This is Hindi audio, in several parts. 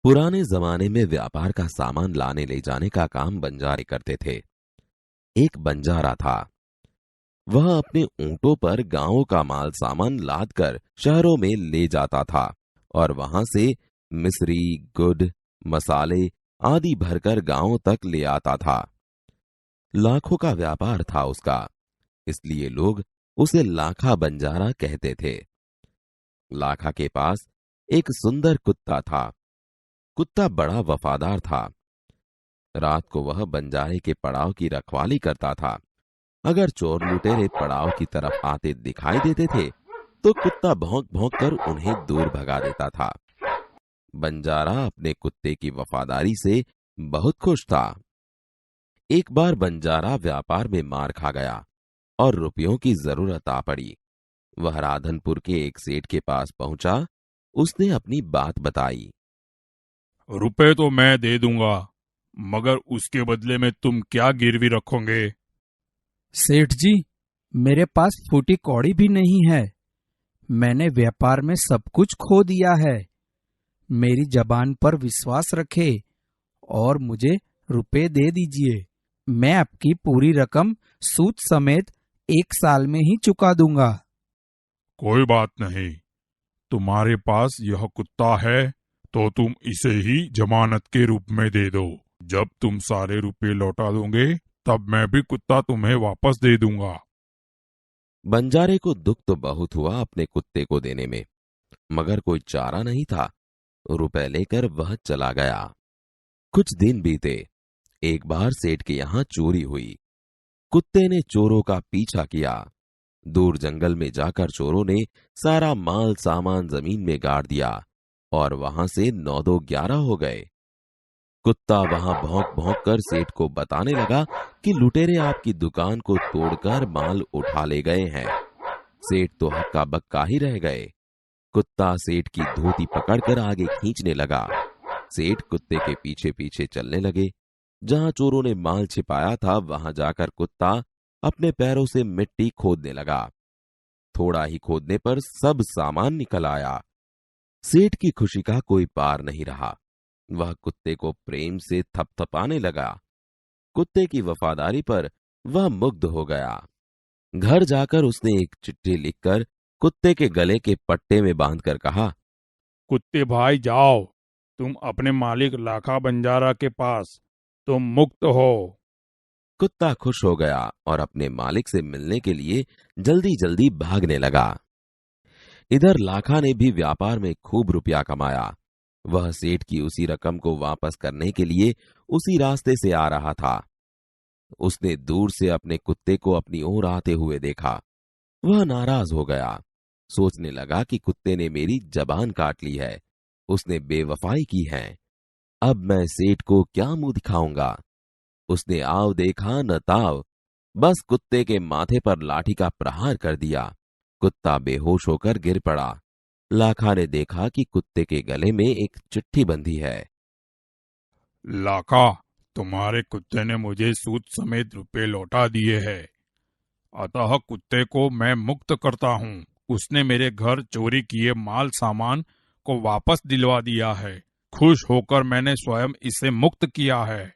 पुराने जमाने में व्यापार का सामान लाने ले जाने का काम बंजारे करते थे। एक बंजारा था। वह अपने ऊंटों पर गांवों का माल सामान लाद कर शहरों में ले जाता था और वहां से मिस्री, गुड़, मसाले आदि भरकर गांवों तक ले आता था। लाखों का व्यापार था उसका, इसलिए लोग उसे लाखा बंजारा कहते थे। लाखा के पास एक सुंदर कुत्ता था। कुत्ता बड़ा वफादार था। रात को वह बंजारे के पड़ाव की रखवाली करता था। अगर चोर लुटेरे पड़ाव की तरफ आते दिखाई देते थे तो कुत्ता भौंक भौंक कर उन्हें दूर भगा देता था। बंजारा अपने कुत्ते की वफादारी से बहुत खुश था। एक बार बंजारा व्यापार में मार खा गया और रुपयों की जरूरत आ पड़ी। वह राधनपुर के एक सेठ के पास पहुंचा। उसने अपनी बात बताई। रुपए तो मैं दे दूंगा, मगर उसके बदले में तुम क्या गिरवी रखोगे? सेठ जी, मेरे पास फूटी कौड़ी भी नहीं है। मैंने व्यापार में सब कुछ खो दिया है। मेरी जबान पर विश्वास रखे और मुझे रुपए दे दीजिए। मैं आपकी पूरी रकम सूद समेत 1 साल में ही चुका दूंगा। कोई बात नहीं, तुम्हारे पास यह कुत्ता है तो तुम इसे ही जमानत के रूप में दे दो। जब तुम सारे रुपए लौटा दोगे तब मैं भी कुत्ता तुम्हें वापस दे दूंगा। बंजारे को दुख तो बहुत हुआ अपने कुत्ते को देने में, मगर कोई चारा नहीं था। रुपए लेकर वह चला गया। कुछ दिन बीते। एक बार सेठ के यहां चोरी हुई। कुत्ते ने चोरों का पीछा किया। दूर जंगल में जाकर चोरों ने सारा माल सामान जमीन में गाड़ दिया और वहां से 9-2-11 हो गए। कुत्ता वहां भौंक भौंक कर सेठ को बताने लगा कि लुटेरे आपकी दुकान को तोड़कर माल उठा ले गए हैं। सेठ तो हक्का बक्का ही रह गए। कुत्ता सेठ की धोती पकड़कर आगे खींचने लगा। सेठ कुत्ते के पीछे पीछे चलने लगे। जहां चोरों ने माल छिपाया था वहां जाकर कुत्ता अपने पैरों से मिट्टी खोदने लगा। थोड़ा ही खोदने पर सब सामान निकल आया। सेठ की खुशी का कोई पार नहीं रहा। वह कुत्ते को प्रेम से थपथपाने लगा। कुत्ते की वफादारी पर वह मुग्ध हो गया। घर जाकर उसने एक चिट्ठी लिखकर कुत्ते के गले के पट्टे में बांधकर कहा, कुत्ते भाई जाओ, तुम अपने मालिक लाखा बंजारा के पास, तुम मुक्त हो। कुत्ता खुश हो गया और अपने मालिक से मिलने के लिए जल्दी जल्दी भागने लगा। इधर लाखा ने भी व्यापार में खूब रुपया कमाया। वह सेठ की उसी रकम को वापस करने के लिए उसी रास्ते से आ रहा था। उसने दूर से अपने कुत्ते को अपनी ओर आते हुए देखा। वह नाराज हो गया। सोचने लगा कि कुत्ते ने मेरी जबान काट ली है, उसने बेवफाई की है। अब मैं सेठ को क्या मुंह दिखाऊंगा। उसने आव देखा न ताव, बस कुत्ते के माथे पर लाठी का प्रहार कर दिया। कुत्ता बेहोश होकर गिर पड़ा। लाखा ने देखा कि कुत्ते के गले में एक चिट्ठी बंधी है। लाखा, तुम्हारे कुत्ते ने मुझे सूद समेत रुपए लौटा दिए हैं, अतः कुत्ते को मैं मुक्त करता हूँ। उसने मेरे घर चोरी किए माल सामान को वापस दिलवा दिया है। खुश होकर मैंने स्वयं इसे मुक्त किया है।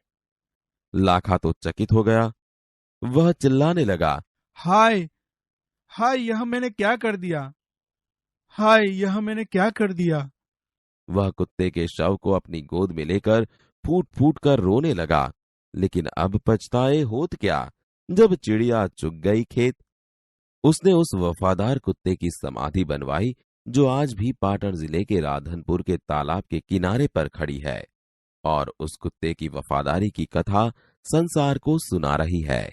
लाखा तो चकित हो गया। वह चिल्लाने लगा, हाय हाय, यह मैंने क्या कर दिया। हाय, यह मैंने क्या कर दिया। वह कुत्ते के शव को अपनी गोद में लेकर फूट फूट कर रोने लगा। लेकिन अब पछताए होत क्या, जब चिड़िया चुग गई खेत। उसने उस वफादार कुत्ते की समाधि बनवाई जो आज भी पाटन जिले के राधनपुर के तालाब के किनारे पर खड़ी है और उस कुत्ते की वफादारी की कथा संसार को सुना रही है।